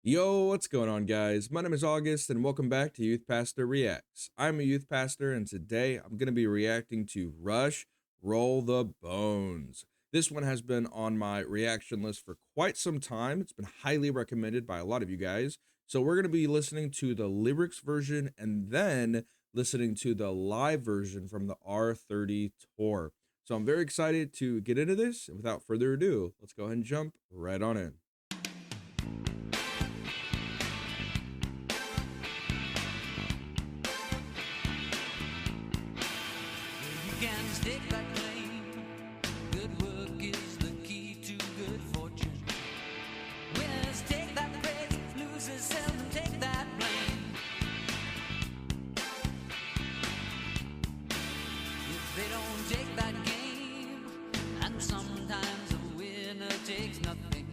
Yo, what's going on, guys? My name is August, and welcome back to Youth Pastor Reacts. I'm a youth pastor, and today I'm going to be reacting to Rush Roll the Bones. This one has been on my reaction list for quite some time. It's been highly recommended by a lot of you guys. So we're going to be listening to the lyrics version and then listening to the live version from the R30 Tour. So I'm very excited to get into this. And without further ado, let's go ahead and jump right on in. You can stake that claim. Good work is the key to good fortune. Winners take that praise, losers seldom take that blame. If they don't take that game, and sometimes a winner takes nothing,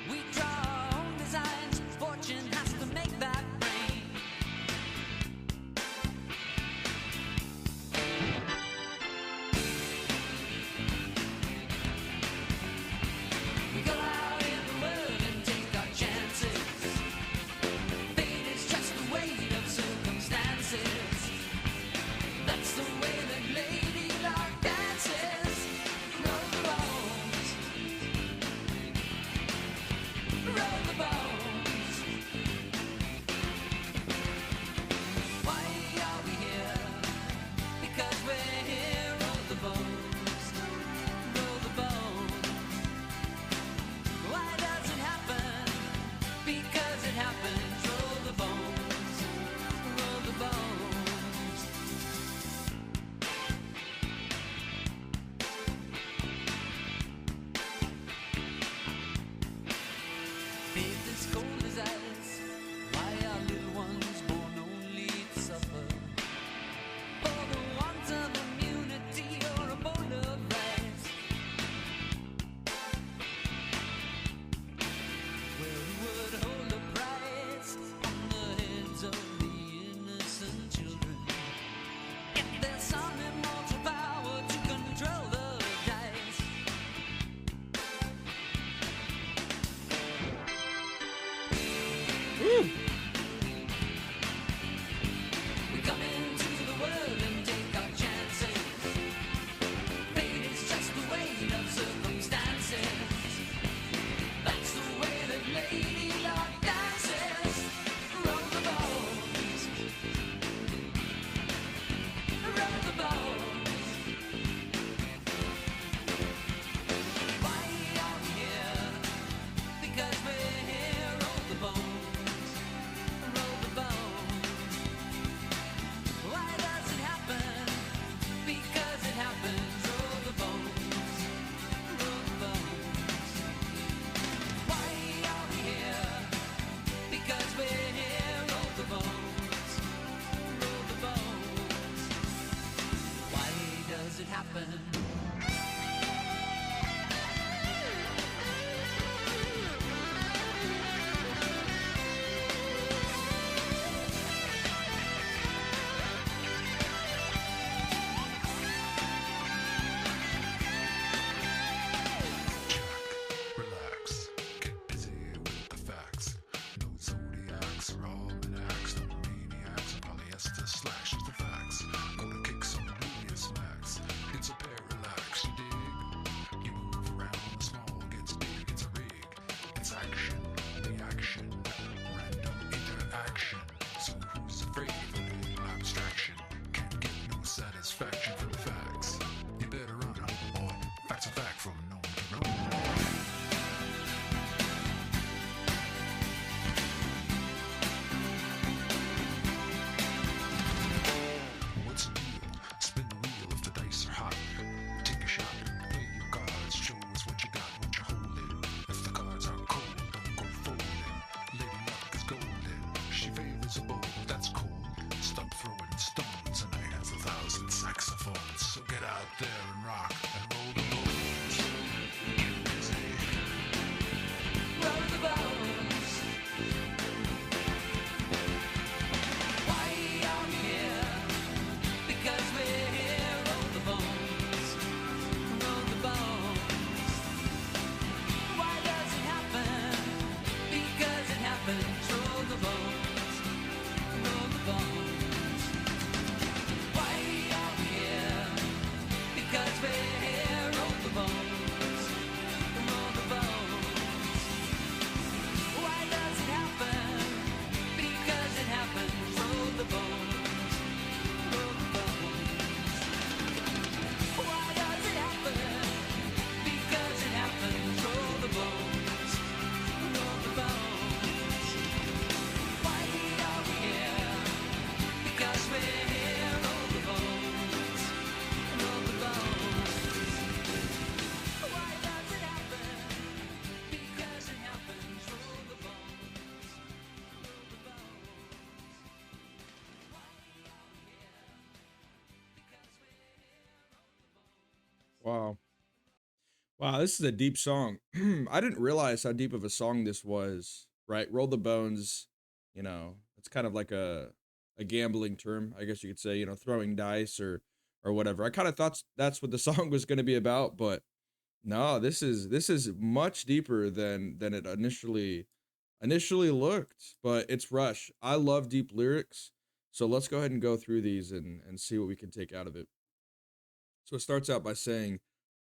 we draw our own designs. Fortune has to make that rain. We go out in the world and take our chances. Fate is just the weight of circumstances. That's the way that Lady Luck dances. Roll the bones. Roll the bones. Why are we here? Because we're here. Roll the bones. Roll the bones. Why does it happen? Because it happens. Roll the bones. Roll the bones. Faith is cold as ice. Why are little ones born only to suffer? For the want of immunity or a bowl of rice. Well, who would hold a price on the heads of the innocent children? If there's some immortal power to control the dice. Woo! We come into the world and take our chances. Fate is just the weight of circumstances. That's the way that Lady Luck dances. Roll the bones. Roll the bones. Why are we here? Because we're here. Roll the bones. Roll the bones. Why does it happen? Because it happens. Roll the bones. Roll the bones. Why are we here? Because we're here. Roll the bones. Roll the bones. Why does it happen? Relax, get busy with the facts. No zodiacs or almanacs, no maniacs or polyester slash is the facts. Gonna kick some million smacks. It's a parallax, you dig? You move around, the small gets big, it's a rig. It's action, reaction, random interaction. So who's afraid of a little abstraction? Can't get no satisfaction from the facts. You better run 'em, or facts are fact from known to known. What's the deal? Spin the wheel if the dice are hot. Take a shot, play your cards, show us what you got, what you're holding. If the cards are cold, don't go folding. Lady Luck is golden, she favors a bold, that's cold. Stop throwing stones, and I have 1,000 saxophones. So get out there and rock and roll the bones. Get busy. Roll the bones. Why are we here? Because we're here. Roll the bones. Roll the bones. Why does it happen? Because it happens. Wow. Wow, this is a deep song. I didn't realize how deep of a song this was, right? Roll the bones, it's kind of like a gambling term, I guess you could say, throwing dice or whatever. I kind of thought that's what the song was going to be about, but no, this is much deeper than it initially looked, but it's Rush. I love deep lyrics. So let's go ahead and go through these and see what we can take out of it. So it starts out by saying,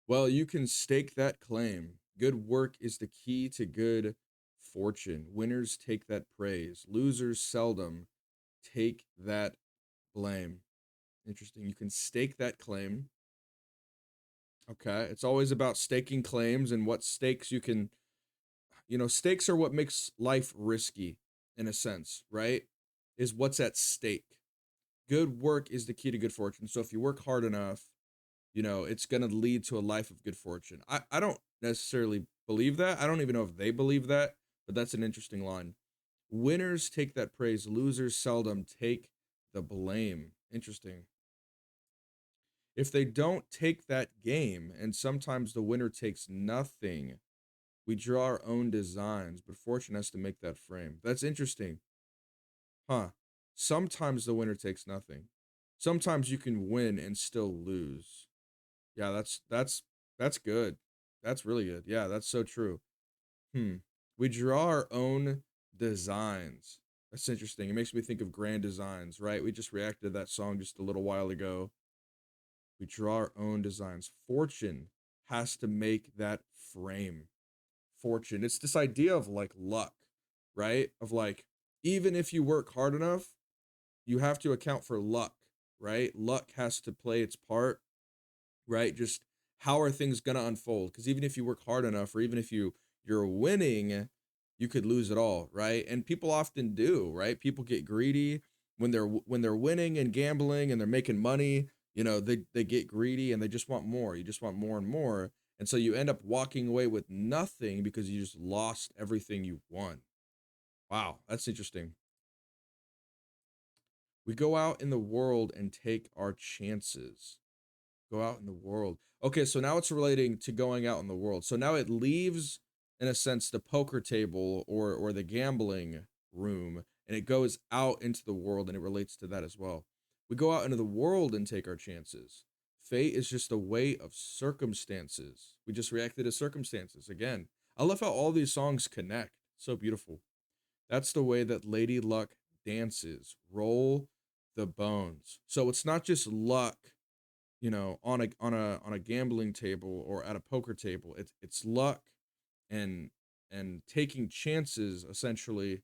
well, you can stake that claim. Good work is the key to good fortune. Winners take that praise. Losers seldom take that blame. Interesting. You can stake that claim. Okay. It's always about staking claims and what stakes you can, stakes are what makes life risky in a sense, right? Is what's at stake. Good work is the key to good fortune. So if you work hard enough, it's going to lead to a life of good fortune. I don't necessarily believe that. I don't even know if they believe that, but that's an interesting line. Winners take that praise, losers seldom take the blame. Interesting. If they don't take that game, and sometimes the winner takes nothing, we draw our own designs, but fortune has to make that frame. That's interesting. Huh. Sometimes the winner takes nothing. Sometimes you can win and still lose. Yeah, that's good. That's really good. Yeah, that's so true. Hmm. We draw our own designs. That's interesting. It makes me think of grand designs, right? We just reacted to that song just a little while ago. We draw our own designs. Fortune has to make that frame. Fortune. It's this idea of like luck, right? Of like, even if you work hard enough, you have to account for luck, right? Luck has to play its part, right? Just how are things gonna unfold? Because even if you work hard enough, or even if you're winning, you could lose it all, right? And people often do, right? People get greedy when they're winning and gambling and they're making money. They get greedy and they just want more. You just want more and more, and so you end up walking away with nothing because you just lost everything you won. Wow, that's interesting. We go out in the world and take our chances. Go out in the world. Okay, so now it's relating to going out in the world. So now it leaves, in a sense, the poker table or the gambling room, and it goes out into the world, and it relates to that as well. We go out into the world and take our chances. Fate is just a way of circumstances. We just reacted to circumstances again. I love how all these songs connect. So beautiful. That's the way that Lady Luck dances. Roll the bones. So it's not just luck, on a gambling table or at a poker table. It's luck and taking chances, essentially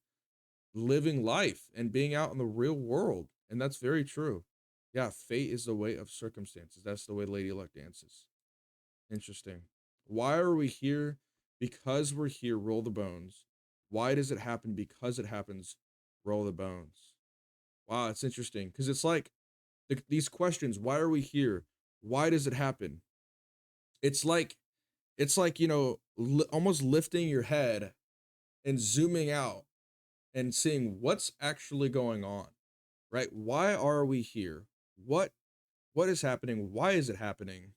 living life and being out in the real world. And that's very true. Yeah, fate is the way of circumstances. That's the way Lady Luck dances. Interesting. Why are we here? Because we're here, roll the bones. Why does it happen? Because it happens, roll the bones. Wow, it's interesting because it's like these questions. Why are we here? Why does it happen? It's like almost lifting your head and zooming out and seeing what's actually going on, right? Why are we here? What what is happening? Why is it happening?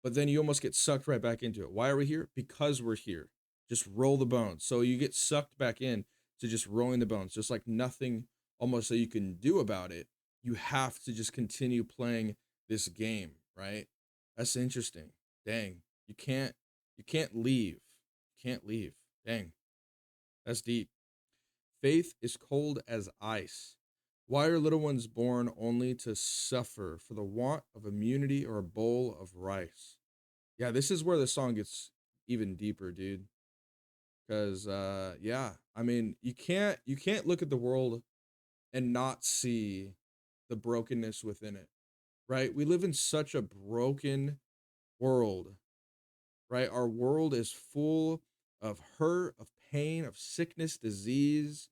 But then you almost get sucked right back into it. Why are we here? Because we're here. Just roll the bones. So you get sucked back in to just rolling the bones, just like nothing almost that you can do about it. You have to just continue playing this game, right? That's interesting. Dang. You can't leave. You can't leave. Dang. That's deep. Faith is cold as ice. Why are little ones born only to suffer for the want of immunity or a bowl of rice? Yeah, this is where the song gets even deeper, dude. Cause yeah, I mean, you can't look at the world and not see the brokenness within it, right? We live in such a broken world, right? Our world is full of hurt, of pain, of sickness, disease.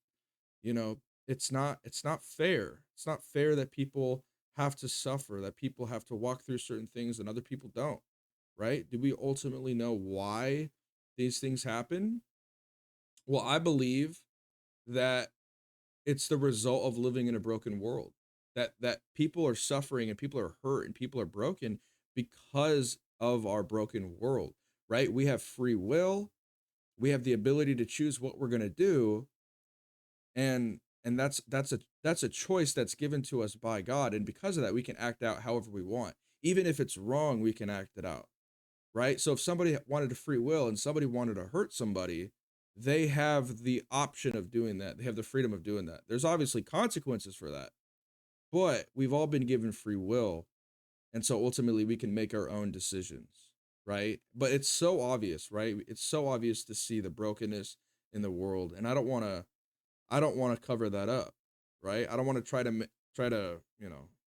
You know, it's not fair. It's not fair that people have to suffer, that people have to walk through certain things and other people don't, right? Do we ultimately know why these things happen? Well, I believe that it's the result of living in a broken world. That people are suffering and people are hurt and people are broken because of our broken world, right? We have free will, we have the ability to choose what we're going to do, and that's a choice that's given to us by God, and because of that we can act out however we want. Even if it's wrong, we can act it out, right? So if somebody wanted a free will and somebody wanted to hurt somebody, they have the option of doing that. They have the freedom of doing that. There's obviously consequences for that, but we've all been given free will, and so ultimately we can make our own decisions, right? But it's so obvious, right? It's so obvious to see the brokenness in the world, and I don't want to cover that up, right? I don't want to try to,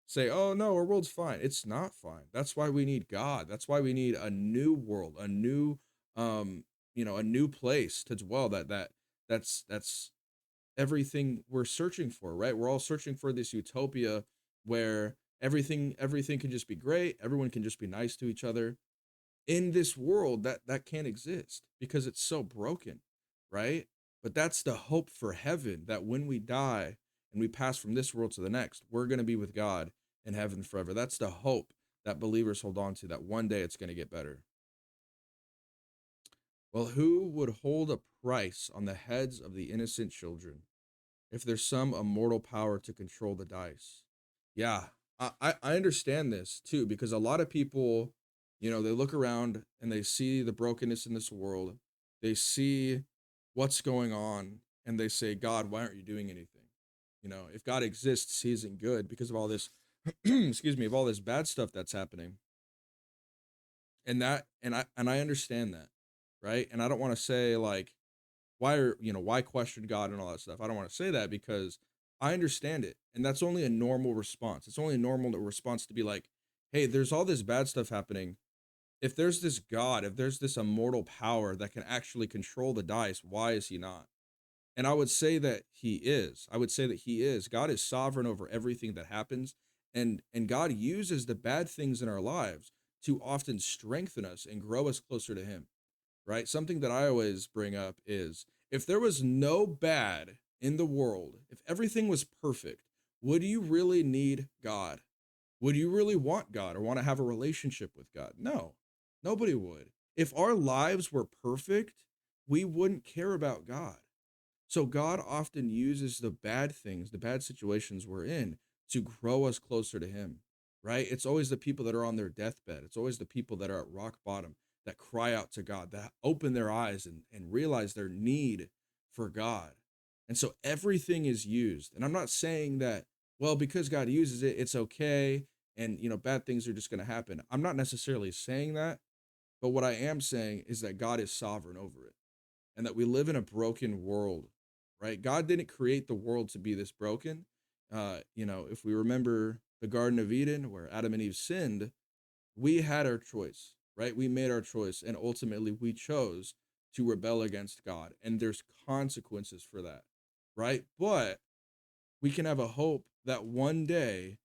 say, "Oh no, our world's fine." It's not fine. That's why we need God. That's why we need a new world, a new a new place to dwell. That's everything we're searching for, right? We're all searching for this utopia where everything can just be great, everyone can just be nice to each other. In this world, that can't exist because it's so broken, right? But that's the hope for heaven, that when we die and we pass from this world to the next, we're going to be with God in heaven forever. That's the hope that believers hold on to, that one day it's going to get better. Well, who would hold a price on the heads of the innocent children if there's some immortal power to control the dice? Yeah, I understand this too, because a lot of people, they look around and they see the brokenness in this world. They see what's going on and they say, God, why aren't you doing anything? If God exists, he isn't good because of all this, excuse me, of all this bad stuff that's happening. And I understand that, right? And I don't want to say like, why question God and all that stuff. I don't want to say that because I understand it, and that's only a normal response. It's only a normal response to be like, hey, there's all this bad stuff happening. If there's this God, if there's this immortal power that can actually control the dice, why is he not? And I would say that he is. I would say that he is. God is sovereign over everything that happens, and God uses the bad things in our lives to often strengthen us and grow us closer to him, right? Something that I always bring up is, if there was no bad in the world, if everything was perfect, would you really need God? Would you really want God or want to have a relationship with God? No, nobody would. If our lives were perfect, we wouldn't care about God. So God often uses the bad things, the bad situations we're in, to grow us closer to him, right? It's always the people that are on their deathbed. It's always the people that are at rock bottom that cry out to God, that open their eyes and realize their need for God. And so everything is used. And I'm not saying that, well, because God uses it, it's okay. And, bad things are just going to happen. I'm not necessarily saying that. But what I am saying is that God is sovereign over it, and that we live in a broken world, right? God didn't create the world to be this broken. If we remember the Garden of Eden where Adam and Eve sinned, we had our choice, right? We made our choice, and ultimately we chose to rebel against God, and there's consequences for that, right? But we can have a hope that one day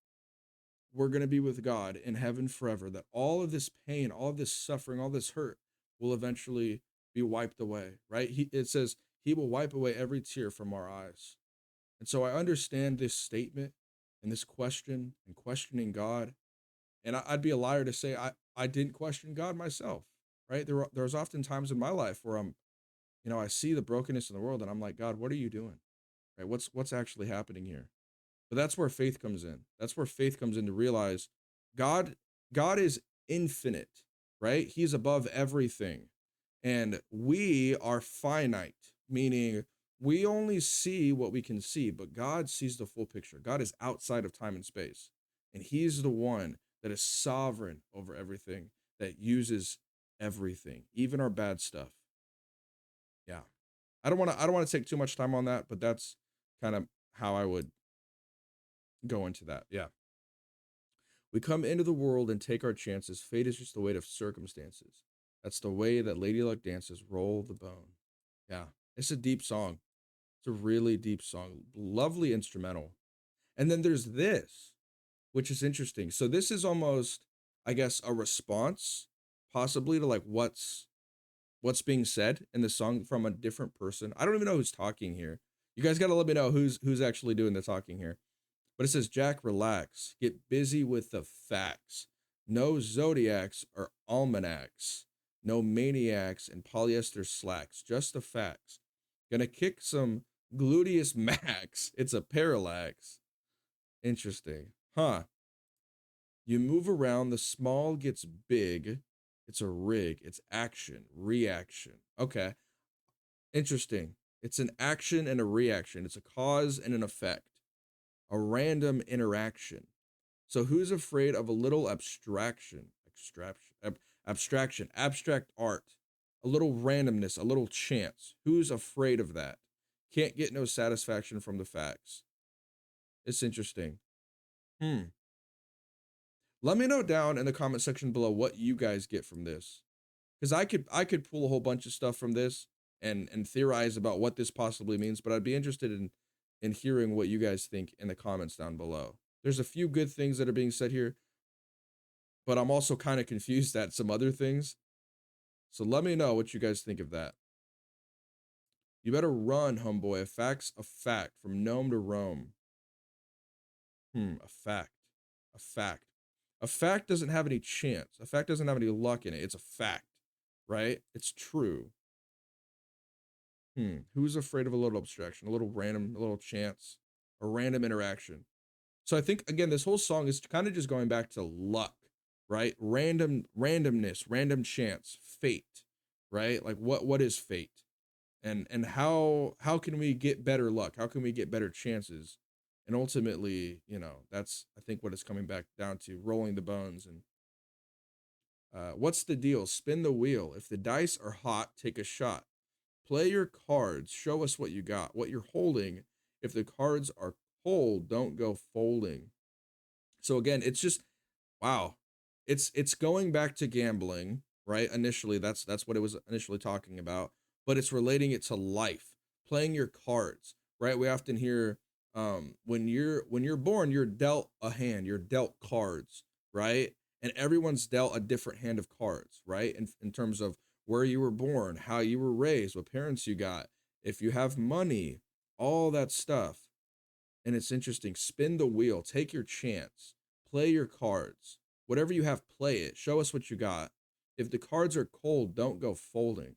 we're going to be with God in heaven forever, that all of this pain, all of this suffering, all this hurt will eventually be wiped away, right? It says he will wipe away every tear from our eyes. And so I understand this statement and this question and questioning God. And I'd be a liar to say I didn't question God myself, right? There's often times in my life where I see the brokenness in the world and I'm like, God, what are you doing? Right? What's actually happening here? But that's where faith comes in. That's where faith comes in, to realize God God is infinite, right? He's above everything. And we are finite, meaning we only see what we can see, but God sees the full picture. God is outside of time and space. And he's the one that is sovereign over everything, that uses everything, even our bad stuff. Yeah. I don't want to take too much time on that, but that's kind of how I would go into that. Yeah. We come into the world and take our chances. Fate is just the weight of circumstances. That's the way that Lady Luck dances. Roll the bone. Yeah. It's a deep song. It's a really deep song. Lovely instrumental. And then there's this, which is interesting. So this is almost, I guess, a response possibly to like what's being said in the song from a different person. I don't even know who's talking here. You guys got to let me know who's actually doing the talking here. But it says, Jack, relax. Get busy with the facts. No zodiacs or almanacs. No maniacs and polyester slacks. Just the facts. Gonna kick some gluteus max. It's a parallax. Interesting. Huh. You move around, the small gets big. It's a rig. It's action, reaction. Okay. Interesting. It's an action and a reaction. It's a cause and an effect. A random interaction. So who's afraid of a little abstraction, abstract art, a little randomness, a little chance? Who's afraid of that? Can't get no satisfaction from the facts. It's interesting. Let me know down in the comment section below what you guys get from this. Because I could pull a whole bunch of stuff from this and theorize about what this possibly means, but I'd be interested in hearing what you guys think in the comments down below. There's a few good things that are being said here, but I'm also kind of confused at some other things. So let me know what you guys think of that. You better run, homeboy. A fact's a fact. From Nome to Rome. A fact. A fact. A fact doesn't have any chance. A fact doesn't have any luck in it. It's a fact, right? It's true. Who's afraid of a little abstraction, a little random, a little chance, a random interaction? So I think, again, this whole song is kind of just going back to luck, right? Randomness, random chance, fate, right? Like what is fate? And how can we get better luck? How can we get better chances? And ultimately, that's, I think, what it's coming back down to, rolling the bones. And what's the deal? Spin the wheel. If the dice are hot, take a shot. Play your cards. Show us what you got, what you're holding. If the cards are cold, don't go folding. So again, it's just, wow. It's going back to gambling, right? Initially, that's what it was initially talking about, but it's relating it to life, playing your cards, right? We often hear, when you're born, you're dealt a hand, you're dealt cards, right? And everyone's dealt a different hand of cards, right? In terms of where you were born, how you were raised, what parents you got, if you have money, all that stuff. And it's interesting. Spin the wheel, take your chance, play your cards. Whatever you have, play it. Show us what you got. If the cards are cold, don't go folding.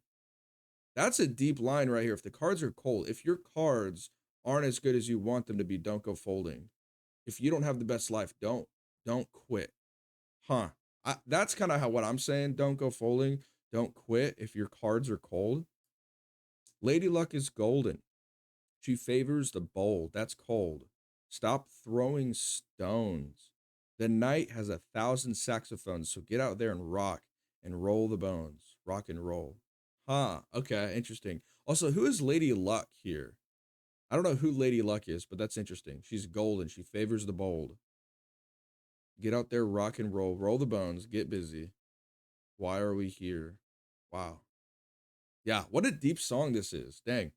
That's a deep line right here. If the cards are cold, if your cards aren't as good as you want them to be, don't go folding. If you don't have the best life, don't quit. That's kind of what I'm saying. Don't go folding. Don't quit if your cards are cold. Lady Luck is golden. She favors the bold. That's cold. Stop throwing stones. The night has 1,000 saxophones, so get out there and rock and roll the bones. Rock and roll. Okay, interesting. Also, who is Lady Luck here? I don't know who Lady Luck is, but that's interesting. She's golden. She favors the bold. Get out there, rock and roll the bones, get busy. Why are we here? Wow. Yeah, what a deep song this is. Dang.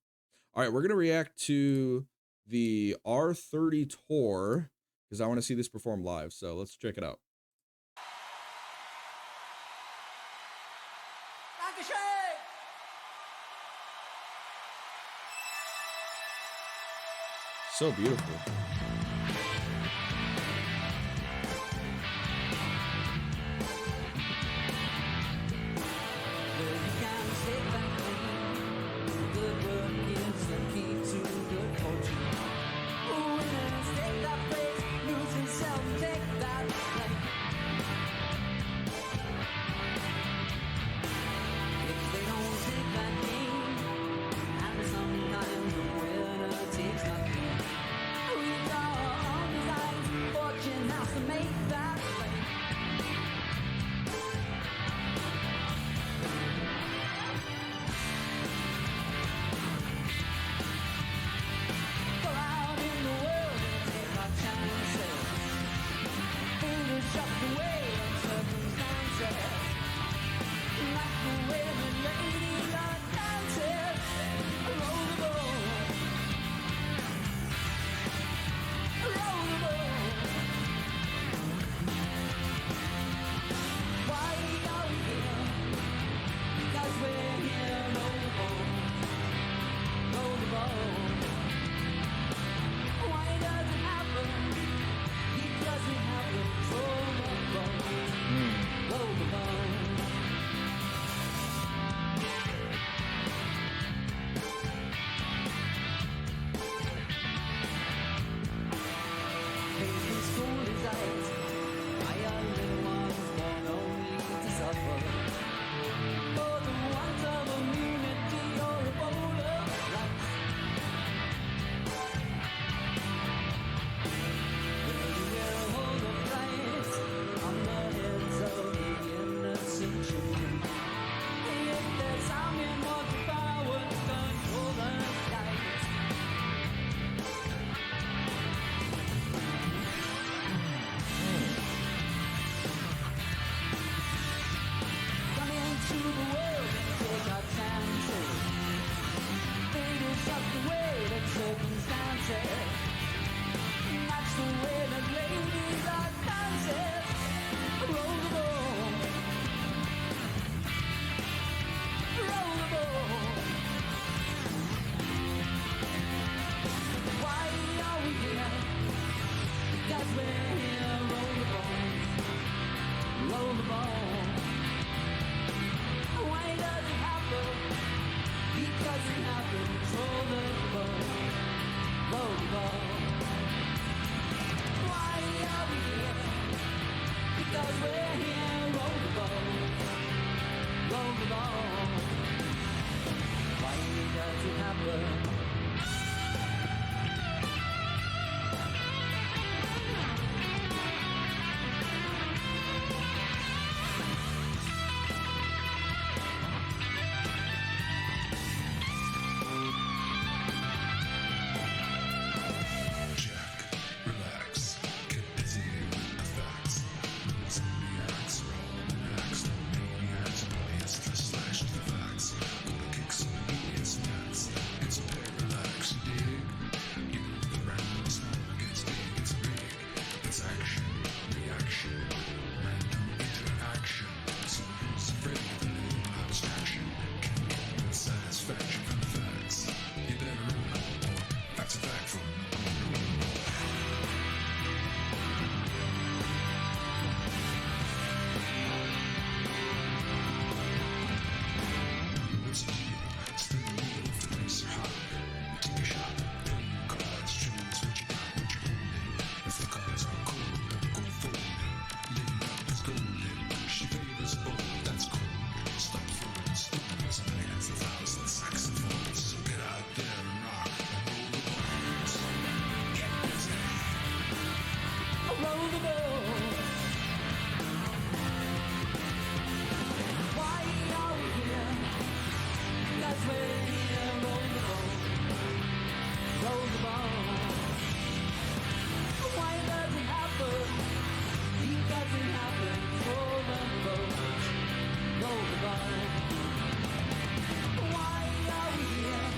All right, we're going to react to the R30 Tour because I want to see this perform live. So let's check it out. So beautiful. It's a fact from what's the deal? Stay real, feelings are hot. Take a shot, play your cards, choose what you got, what you're holding. If the cards are cold, go fold. Living up is golden. She favors bold, that's cold. Stop throwing stones and hands of thousand saxophones. So get out there and rock and roll the bones. Get busy. Roll the boat. Why are we here? That's where here. Roll the boat. Roll the boat. Why does it happen? Because it happens. Roll the boat. Roll the boat. Why are we here?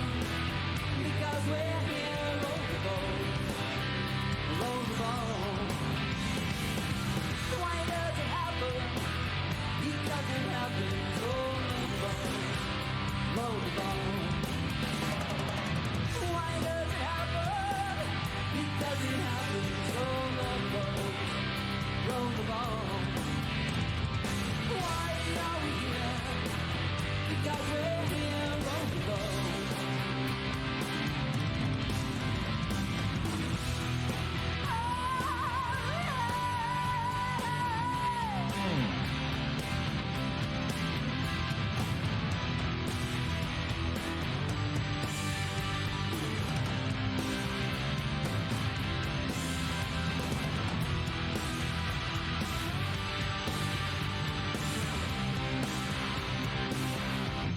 Because we're here. Roll the boat. Roll the boat. Why does it happen? Because it happens. Roll the boat. Roll the boat. Why does it happen? Because it happens. Roll the boat. Roll the boat. Why are we here? Because we're here. Roll the boat.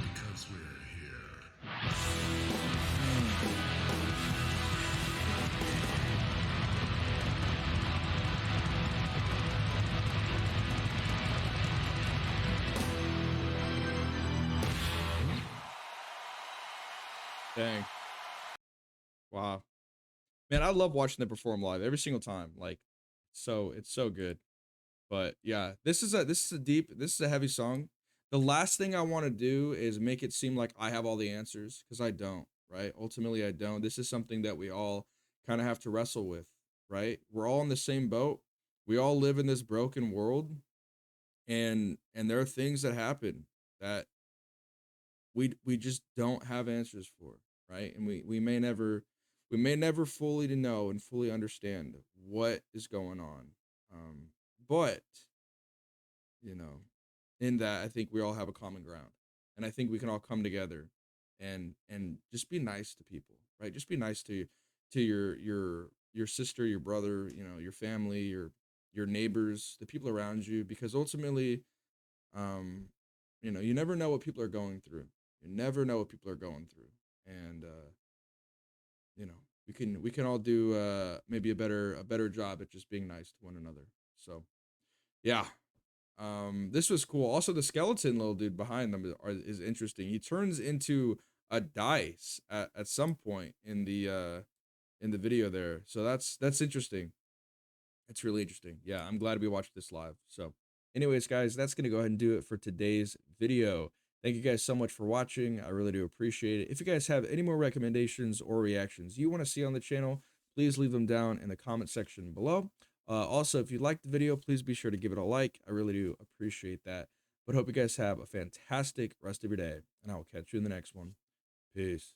Because we're here. Dang. Wow. Man, I love watching them perform live every single time. Like, it's so good. But yeah, this is a heavy song. The last thing I want to do is make it seem like I have all the answers because I don't, right? Ultimately, I don't. This is something that we all kind of have to wrestle with, right? We're all in the same boat. We all live in this broken world, and there are things that happen that we just don't have answers for, right? And we may never fully to know and fully understand what is going on. But you know, in that I think we all have a common ground, and I think we can all come together and just be nice to people, right? Just be nice to your sister, your brother, you know, your family, your neighbors, the people around you, because ultimately, um, you know, you never know what people are going through. You never know what people are going through, and you know, we can all do maybe a better job at just being nice to one another. So yeah, this was cool. Also, the skeleton little dude behind them is interesting. He turns into a dice at some point in the video there. So that's interesting. It's really interesting. Yeah, I'm glad we watched this live. So, anyways, guys, that's gonna go ahead and do it for today's video. Thank you guys so much for watching. I really do appreciate it. If you guys have any more recommendations or reactions you want to see on the channel, please leave them down in the comment section below. Also, if you liked the video, please be sure to give it a like. I really do appreciate that. But hope you guys have a fantastic rest of your day, and I will catch you in the next one. Peace.